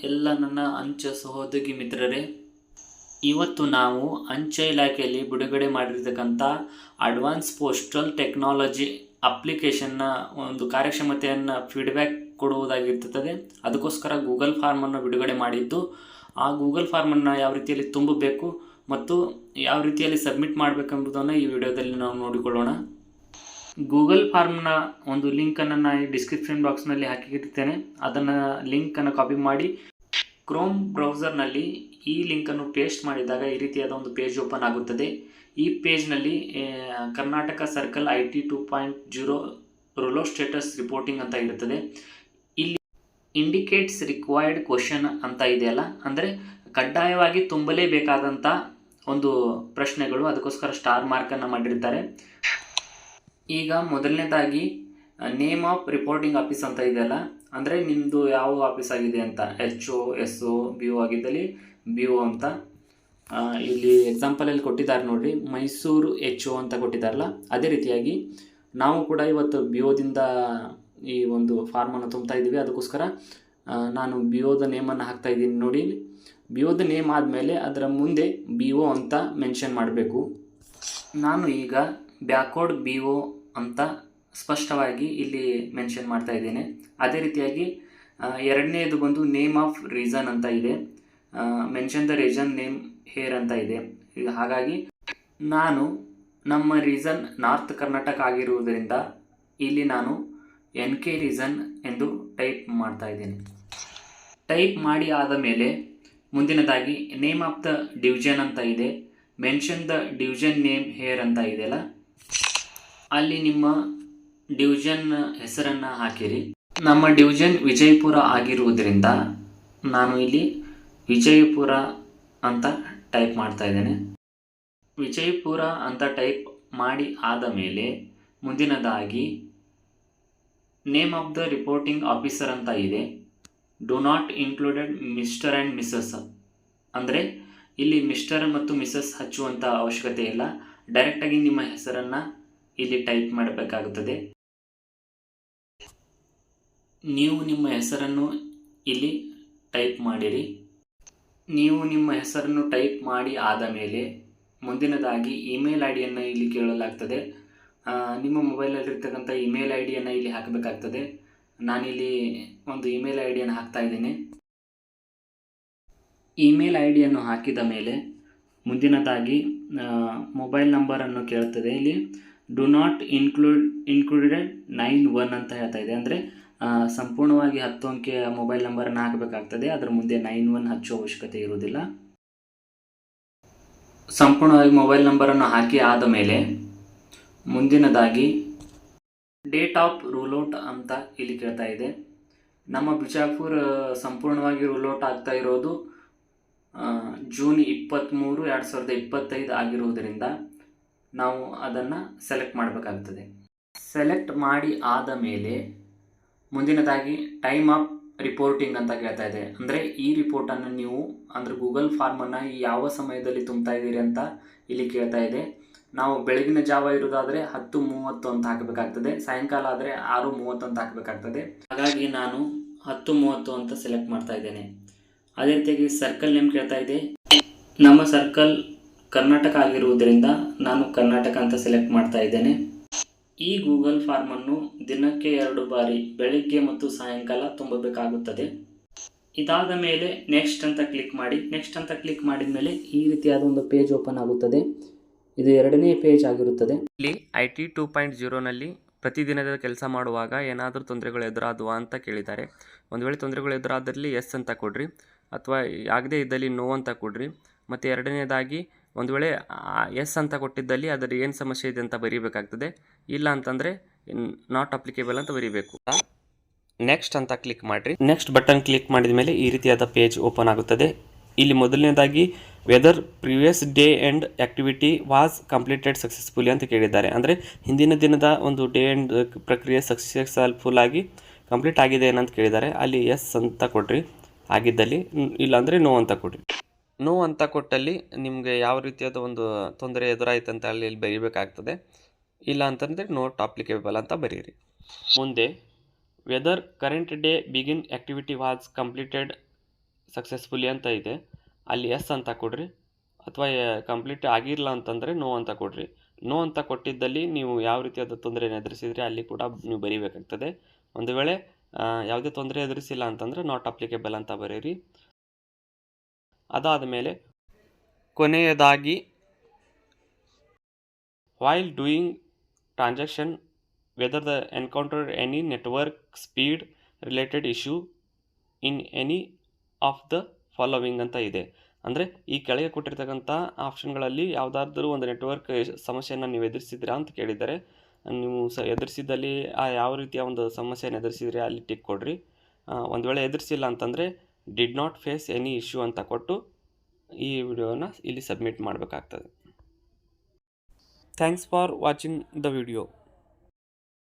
ಎಲ್ಲ ನನ್ನ ಅಂಚೆ ಸಹೋದ್ಯೋಗಿ ಮಿತ್ರರೇ, ಇವತ್ತು ನಾವು ಅಂಚೆ ಇಲಾಖೆಯಲ್ಲಿ ಬಿಡುಗಡೆ ಮಾಡಿರ್ತಕ್ಕಂಥ ಅಡ್ವಾನ್ಸ್ ಪೋಸ್ಟಲ್ ಟೆಕ್ನಾಲಜಿ ಅಪ್ಲಿಕೇಶನ್ನ ಒಂದು ಕಾರ್ಯಕ್ಷಮತೆಯನ್ನು ಫೀಡ್ಬ್ಯಾಕ್ ಕೊಡುವುದಾಗಿರ್ತದೆ. ಅದಕ್ಕೋಸ್ಕರ ಗೂಗಲ್ ಫಾರ್ಮನ್ನು ಬಿಡುಗಡೆ ಮಾಡಿದ್ದು, ಆ ಗೂಗಲ್ ಫಾರ್ಮನ್ನು ಯಾವ ರೀತಿಯಲ್ಲಿ ತುಂಬಬೇಕು ಮತ್ತು ಯಾವ ರೀತಿಯಲ್ಲಿ ಸಬ್ಮಿಟ್ ಮಾಡಬೇಕೆಂಬುದನ್ನು ಈ ವಿಡಿಯೋದಲ್ಲಿ ನಾವು ನೋಡಿಕೊಳ್ಳೋಣ. ಗೂಗಲ್ ಫಾರ್ಮ್ನ ಒಂದು ಲಿಂಕನ್ನು ನಾನು ಡಿಸ್ಕ್ರಿಪ್ಷನ್ ಬಾಕ್ಸ್ನಲ್ಲಿ ಹಾಕಿರ್ತೇನೆ. ಅದನ್ನು ಲಿಂಕನ್ನು ಕಾಪಿ ಮಾಡಿ ಕ್ರೋಮ್ ಬ್ರೌಸರ್ನಲ್ಲಿ ಈ ಲಿಂಕನ್ನು ಪೇಸ್ಟ್ ಮಾಡಿದಾಗ ಈ ರೀತಿಯಾದ ಒಂದು ಪೇಜ್ ಓಪನ್ ಆಗುತ್ತದೆ. ಈ ಪೇಜ್ನಲ್ಲಿ Karnataka circle IT 2.0 rule status reporting ಅಂತ ಇರುತ್ತದೆ. ಇಲ್ಲಿ ಇಂಡಿಕೇಟ್ಸ್ ರಿಕ್ವೈರ್ಡ್ ಕ್ವಶನ್ ಅಂತ ಇದೆಯಲ್ಲ, ಅಂದರೆ ಕಡ್ಡಾಯವಾಗಿ ತುಂಬಲೇಬೇಕಾದಂಥ ಒಂದು ಪ್ರಶ್ನೆಗಳು, ಅದಕ್ಕೋಸ್ಕರ ಸ್ಟಾರ್ ಮಾರ್ಕನ್ನು ಮಾಡಿರ್ತಾರೆ. ಈಗ ಮೊದಲನೇದಾಗಿ ನೇಮ್ ಆಫ್ ರಿಪೋರ್ಟಿಂಗ್ ಆಫೀಸ್ ಅಂತ ಇದೆಯಲ್ಲ, ಅಂದರೆ ನಿಮ್ಮದು ಯಾವ ಆಫೀಸ್ ಆಗಿದೆ ಅಂತ, HO SO BO ಆಗಿದ್ದಲ್ಲಿ BO ಅಂತ. ಇಲ್ಲಿ ಎಕ್ಸಾಂಪಲಲ್ಲಿ ಕೊಟ್ಟಿದ್ದಾರೆ ನೋಡಿರಿ, ಮೈಸೂರು HO ಅಂತ ಕೊಟ್ಟಿದ್ದಾರಲ್ಲ, ಅದೇ ರೀತಿಯಾಗಿ ನಾವು ಕೂಡ ಇವತ್ತು BOದಿಂದ ಈ ಒಂದು ಫಾರ್ಮನ್ನು ತುಂಬ್ತಾ ಇದ್ದೀವಿ. ಅದಕ್ಕೋಸ್ಕರ ನಾನು BOದ ನೇಮನ್ನು ಹಾಕ್ತಾ ಇದ್ದೀನಿ ನೋಡಿ. BOದ ನೇಮ್ ಆದಮೇಲೆ ಅದರ ಮುಂದೆ BO ಅಂತ ಮೆನ್ಷನ್ ಮಾಡಬೇಕು. ನಾನು ಈಗ ಬ್ಯಾಕ್ವರ್ಡ್ BO ಅಂತ ಸ್ಪಷ್ಟವಾಗಿ ಇಲ್ಲಿ ಮೆನ್ಷನ್ ಮಾಡ್ತಾ ಇದ್ದೇನೆ. ಅದೇ ರೀತಿಯಾಗಿ ಎರಡನೇದು ಬಂದು ನೇಮ್ ಆಫ್ ರೀಸನ್ ಅಂತ ಇದೆ, mention the reason name hair ಅಂತ ಇದೆ. ಹಾಗಾಗಿ ನಾನು ನಮ್ಮ ರೀಸನ್ ನಾರ್ತ್ ಕರ್ನಾಟಕ ಆಗಿರುವುದರಿಂದ ಇಲ್ಲಿ ನಾನು NK ರೀಸನ್ ಎಂದು ಟೈಪ್ ಮಾಡ್ತಾ ಇದ್ದೇನೆ. ಟೈಪ್ ಮಾಡಿ ಆದ ಮೇಲೆ ಮುಂದಿನದಾಗಿ ನೇಮ್ ಆಫ್ ದ ಡಿವಿಷನ್ ಅಂತ ಇದೆ, mention the division name hair ಅಂತ ಇದೆಯಲ್ಲ, ಅಲ್ಲಿ ನಿಮ್ಮ ಡಿವಿಷನ್ ಹೆಸರನ್ನು ಹಾಕಿರಿ. ನಮ್ಮ ಡಿವಿಷನ್ ವಿಜಯಪುರ ಆಗಿರುವುದರಿಂದ ನಾನು ಇಲ್ಲಿ ವಿಜಯಪುರ ಅಂತ ಟೈಪ್ ಮಾಡ್ತಾ ಇದ್ದೇನೆ. ವಿಜಯಪುರ ಅಂತ ಟೈಪ್ ಮಾಡಿ ಆದ ಮೇಲೆ ಮುಂದಿನದಾಗಿ name of the reporting officer ಅಂತ ಇದೆ, do not included mister and missus. ಅಂದರೆ ಇಲ್ಲಿ ಮಿಸ್ಟರ್ ಮತ್ತು ಮಿಸಸ್ ಹಚ್ಚುವಂಥ ಅವಶ್ಯಕತೆ ಇಲ್ಲ, ಡೈರೆಕ್ಟಾಗಿ ನಿಮ್ಮ ಹೆಸರನ್ನು ಇಲ್ಲಿ ಟೈಪ್ ಮಾಡಬೇಕಾಗುತ್ತದೆ. ನೀವು ನಿಮ್ಮ ಹೆಸರನ್ನು ಇಲ್ಲಿ ಟೈಪ್ ಮಾಡಿರಿ. ನೀವು ನಿಮ್ಮ ಹೆಸರನ್ನು ಟೈಪ್ ಮಾಡಿ ಆದ ಮೇಲೆ ಮುಂದಿನದಾಗಿ ಇಮೇಲ್ ID ಯನ್ನು ಇಲ್ಲಿ ಕೇಳಲಾಗ್ತದೆ. ನಿಮ್ಮ ಮೊಬೈಲಲ್ಲಿರ್ತಕ್ಕಂಥ ಇಮೇಲ್ ID ಯನ್ನು ಇಲ್ಲಿ ಹಾಕಬೇಕಾಗ್ತದೆ. ನಾನಿಲ್ಲಿ ಒಂದು ಇಮೇಲ್ ID ಯನ್ನು ಹಾಕ್ತಾ ಇದ್ದೇನೆ. ಇಮೇಲ್ ID ಯನ್ನು ಹಾಕಿದ ಮೇಲೆ ಮುಂದಿನದಾಗಿ ಮೊಬೈಲ್ ನಂಬರನ್ನು ಕೇಳ್ತದೆ. ಇಲ್ಲಿ ಡು ನಾಟ್ ಇನ್ಕ್ಲೂಡೆಡ್ 91 ಅಂತ ಹೇಳ್ತಾ ಇದೆ, ಅಂದರೆ ಸಂಪೂರ್ಣವಾಗಿ 10 ಅಂಕೆಯ ಮೊಬೈಲ್ ನಂಬರನ್ನು ಹಾಕಬೇಕಾಗ್ತದೆ. ಅದರ ಮುಂದೆ 91 ಹಚ್ಚುವ ಅವಶ್ಯಕತೆ ಇರುವುದಿಲ್ಲ. ಸಂಪೂರ್ಣವಾಗಿ ಮೊಬೈಲ್ ನಂಬರನ್ನು ಹಾಕಿ ಆದ ಮೇಲೆ ಮುಂದಿನದಾಗಿ ಡೇಟ್ ಆಫ್ ರೂಲ್ಔಟ್ ಅಂತ ಇಲ್ಲಿ ಕೇಳ್ತಾ ಇದೆ. ನಮ್ಮ ಬಿಜಾಪುರ ಸಂಪೂರ್ಣವಾಗಿ ರೂಲ್ಔಟ್ ಆಗ್ತಾ ಇರೋದು ಜೂನ್ 23, 2025 ಆಗಿರುವುದರಿಂದ ನಾವು ಅದನ್ನು ಸೆಲೆಕ್ಟ್ ಮಾಡಬೇಕಾಗ್ತದೆ. ಸೆಲೆಕ್ಟ್ ಮಾಡಿ ಆದ ಮೇಲೆ ಮುಂದಿನದಾಗಿ ಟೈಮ್ ಆಫ್ ರಿಪೋರ್ಟಿಂಗ್ ಅಂತ ಕೇಳ್ತಾ ಇದೆ, ಅಂದರೆ ಈ ರಿಪೋರ್ಟನ್ನು ನೀವು ಅಂದರೆ ಗೂಗಲ್ ಫಾರ್ಮನ್ನು ಯಾವ ಸಮಯದಲ್ಲಿ ತುಂಬ್ತಾ ಇದ್ದೀರಿ ಅಂತ ಇಲ್ಲಿ ಕೇಳ್ತಾ ಇದೆ. ನಾವು ಬೆಳಗಿನ ಜಾವ ಇರೋದಾದರೆ 10:30 ಅಂತ ಹಾಕಬೇಕಾಗ್ತದೆ, ಸಾಯಂಕಾಲ ಆದರೆ 6:30 ಅಂತ ಹಾಕಬೇಕಾಗ್ತದೆ. ಹಾಗಾಗಿ ನಾನು 10:30 ಅಂತ ಸೆಲೆಕ್ಟ್ ಮಾಡ್ತಾ ಇದ್ದೇನೆ. ಅದೇ ರೀತಿಯಾಗಿ ಸರ್ಕಲ್ ನೇಮ್ ಕೇಳ್ತಾ ಇದೆ. ನಮ್ಮ ಸರ್ಕಲ್ ಕರ್ನಾಟಕ ಆಗಿರುವುದರಿಂದ ನಾನು ಕರ್ನಾಟಕ ಅಂತ ಸೆಲೆಕ್ಟ್ ಮಾಡ್ತಾ ಇದ್ದೇನೆ. ಈ ಗೂಗಲ್ ಫಾರ್ಮನ್ನು ದಿನಕ್ಕೆ 2 ಬಾರಿ ಬೆಳಿಗ್ಗೆ ಮತ್ತು ಸಾಯಂಕಾಲ ತುಂಬಬೇಕಾಗುತ್ತದೆ. ಇದಾದ ಮೇಲೆ ನೆಕ್ಸ್ಟ್ ಅಂತ ಕ್ಲಿಕ್ ಮಾಡಿ. ನೆಕ್ಸ್ಟ್ ಅಂತ ಕ್ಲಿಕ್ ಮಾಡಿದ ಮೇಲೆ ಈ ರೀತಿಯಾದ ಒಂದು ಪೇಜ್ ಓಪನ್ ಆಗುತ್ತದೆ. ಇದು 2ನೇ ಪೇಜ್ ಆಗಿರುತ್ತದೆ. ಇಲ್ಲಿ IT 2.0ನಲ್ಲಿ ಪ್ರತಿದಿನದ ಕೆಲಸ ಮಾಡುವಾಗ ಏನಾದರೂ ತೊಂದರೆಗಳು ಎದುರಾದವಾ ಅಂತ ಕೇಳಿದ್ದಾರೆ. ಒಂದು ವೇಳೆ ತೊಂದರೆಗಳು ಎದುರಾದಲ್ಲಿ ಎಸ್ ಅಂತ ಕೊಡ್ರಿ, ಅಥವಾ ಆಗದೇ ಇದ್ದಲ್ಲಿ ನೋ ಅಂತ ಕೊಡ್ರಿ. ಮತ್ತು ಎರಡನೇದಾಗಿ ಒಂದು ವೇಳೆ ಎಸ್ ಅಂತ ಕೊಟ್ಟಿದ್ದಲ್ಲಿ ಅದರ ಏನು ಸಮಸ್ಯೆ ಇದೆ ಅಂತ ಬರೀಬೇಕಾಗ್ತದೆ. ಇಲ್ಲ ಅಂತಂದರೆ ನಾಟ್ ಅಪ್ಲಿಕೇಬಲ್ ಅಂತ ಬರೀಬೇಕು. ನೆಕ್ಸ್ಟ್ ಅಂತ ಕ್ಲಿಕ್ ಮಾಡಿರಿ. ನೆಕ್ಸ್ಟ್ ಬಟನ್ ಕ್ಲಿಕ್ ಮಾಡಿದ ಮೇಲೆ ಈ ರೀತಿಯಾದ ಪೇಜ್ ಓಪನ್ ಆಗುತ್ತದೆ. ಇಲ್ಲಿ ಮೊದಲನೇದಾಗಿ whether previous day end activity was completed successfully ಅಂತ ಕೇಳಿದ್ದಾರೆ. ಅಂದರೆ ಹಿಂದಿನ ದಿನದ ಒಂದು ಡೇ ಎಂಡ್ ಪ್ರಕ್ರಿಯೆ ಸಕ್ಸಸ್ಫುಲ್ ಆಗಿ ಕಂಪ್ಲೀಟ್ ಆಗಿದೆ ಏನಂತ ಕೇಳಿದ್ದಾರೆ. ಅಲ್ಲಿ ಎಸ್ ಅಂತ ಕೊಡ್ರಿ ಆಗಿದ್ದಲ್ಲಿ, ಇಲ್ಲಾಂದರೆ ನೋ ಅಂತ ಕೊಡ್ರಿ. ನೋ ಅಂತ ಕೊಟ್ಟಲ್ಲಿ ನಿಮಗೆ ಯಾವ ರೀತಿಯಾದ ಒಂದು ತೊಂದರೆ ಎದುರಾಯ್ತು ಅಂತ ಅಲ್ಲಿ ಬರೀಬೇಕಾಗ್ತದೆ. ಇಲ್ಲ ಅಂತಂದರೆ ನೋಟ್ ಅಪ್ಲಿಕೇಬಲ್ ಅಂತ ಬರೀರಿ. ಮುಂದೆ whether current day begin activity was completed successfully ಅಂತ ಇದೆ, ಅಲ್ಲಿ ಎಸ್ ಅಂತ ಕೊಡ್ರಿ. ಅಥವಾ ಕಂಪ್ಲೀಟ್ ಆಗಿರಲ್ಲ ಅಂತಂದರೆ ನೋ ಅಂತ ಕೊಡ್ರಿ. ನೋ ಅಂತ ಕೊಟ್ಟಿದ್ದಲ್ಲಿ ನೀವು ಯಾವ ರೀತಿಯಾದ ತೊಂದರೆಯನ್ನು ಎದುರಿಸಿದ್ರೆ ಅಲ್ಲಿ ಕೂಡ ನೀವು ಬರೀಬೇಕಾಗ್ತದೆ. ಒಂದು ವೇಳೆ ಯಾವುದೇ ತೊಂದರೆ ಎದುರಿಸಿಲ್ಲ ಅಂತಂದರೆ ನಾಟ್ ಅಪ್ಲಿಕೇಬಲ್ ಅಂತ ಬರೀರಿ. ಅದಾದ ಮೇಲೆ ಕೊನೆಯದಾಗಿ while doing transaction whether the encountered any network speed related issue in any of the following ಅಂತ ಇದೆ. ಅಂದರೆ ಈ ಕೆಳಗೆ ಕೊಟ್ಟಿರ್ತಕ್ಕಂಥ ಆಪ್ಷನ್ಗಳಲ್ಲಿ ಯಾವುದಾದ್ರೂ ಒಂದು ನೆಟ್ವರ್ಕ್ ಸಮಸ್ಯೆಯನ್ನು ನೀವು ಎದುರಿಸಿದ್ರಾ ಅಂತ ಕೇಳಿದ್ದಾರೆ. ನೀವು ಎದುರಿಸಿದ್ದಲ್ಲಿ ಯಾವ ರೀತಿಯ ಒಂದು ಸಮಸ್ಯೆಯನ್ನು ಎದುರಿಸಿದ್ರೆ ಅಲ್ಲಿ ಟಿಕ್ ಕೊಡ್ರಿ. ಒಂದು ವೇಳೆ ಎದುರಿಸಿಲ್ಲ ಅಂತಂದರೆ did not face any issue ಅಂತ ಕೊಟ್ಟು ಈ ವಿಡಿಯೋನ ಇಲ್ಲಿ ಸಬ್ಮಿಟ್ ಮಾಡಬೇಕಾಗ್ತದೆ. Thanks for watching the video.